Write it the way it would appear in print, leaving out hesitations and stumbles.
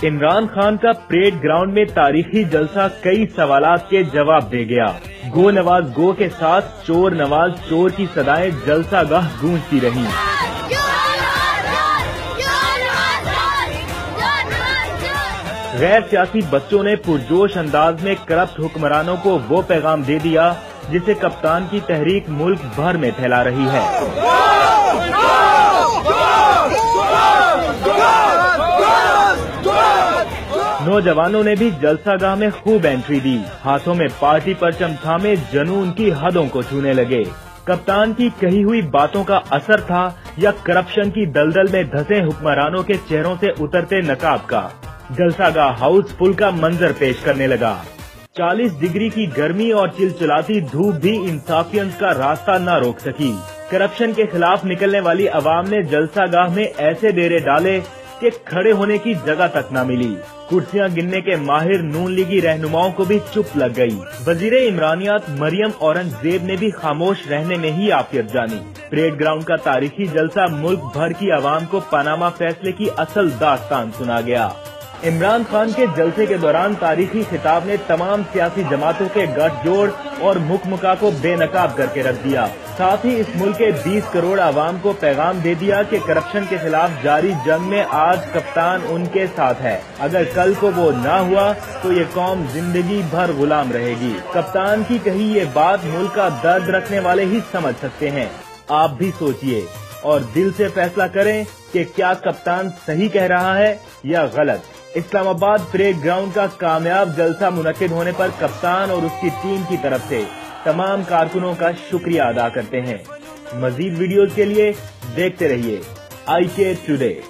عمران خان کا parade ground میں تاریخی جلسہ کئی سوالات کے جواب دے گیا۔ گو نواز گو کے ساتھ چور نواز چور کی صدائیں جلسہ گاہ گونجتی رہیں۔ غیر سیاسی بچوں نے پرجوش انداز میں کرپٹ حکمرانوں کو وہ پیغام دے دیا جسے کپتان کی تحریک ملک بھر میں پھیلا رہی ہے۔ نوجوانوں نے بھی جلسہ گاہ میں خوب انٹری دی، ہاتھوں میں پارٹی پرچم تھامے جنون کی حدوں کو چھونے لگے۔ کپتان کی کہی ہوئی باتوں کا اثر تھا یا کرپشن کی دلدل میں دھسے حکمرانوں کے چہروں سے اترتے نقاب کا؟ جلسہ گاہ ہاؤس فل کا منظر پیش کرنے لگا۔ 40 ڈگری کی گرمی اور چلچلاتی دھوپ بھی انصافیت کا راستہ نہ روک سکی۔ کرپشن کے خلاف نکلنے والی عوام نے جلسہ گاہ میں ایسے ڈیرے ڈالے کہ کھڑے ہونے کی جگہ تک نہ ملی۔ کرسیاں گننے کے ماہر نون لیگی رہنماؤں کو بھی چپ لگ گئی۔ وزیر عمرانیات مریم اورنگزیب نے بھی خاموش رہنے میں ہی عافیت جانی۔ پریڈ گراؤنڈ کا تاریخی جلسہ ملک بھر کی عوام کو پاناما فیصلے کی اصل داستان سنا گیا۔ عمران خان کے جلسے کے دوران تاریخی خطاب نے تمام سیاسی جماعتوں کے گٹھ جوڑ اور مکا کو بے نقاب کر کے رکھ دیا۔ ساتھ ہی اس ملک کے 20 کروڑ عوام کو پیغام دے دیا کہ کرپشن کے خلاف جاری جنگ میں آج کپتان ان کے ساتھ ہے۔ اگر کل کو وہ نہ ہوا تو یہ قوم زندگی بھر غلام رہے گی۔ کپتان کی کہی یہ بات ملک کا درد رکھنے والے ہی سمجھ سکتے ہیں۔ آپ بھی سوچئے اور دل سے فیصلہ کریں کہ کیا کپتان صحیح کہہ رہا ہے یا غلط۔ اسلام آباد پریڈ گراؤنڈ کا کامیاب جلسہ منعقد ہونے پر کپتان اور اس کی ٹیم کی طرف سے تمام کارکنوں کا شکریہ ادا کرتے ہیں۔ مزید ویڈیوز کے لیے دیکھتے رہیے IK ٹوڈے۔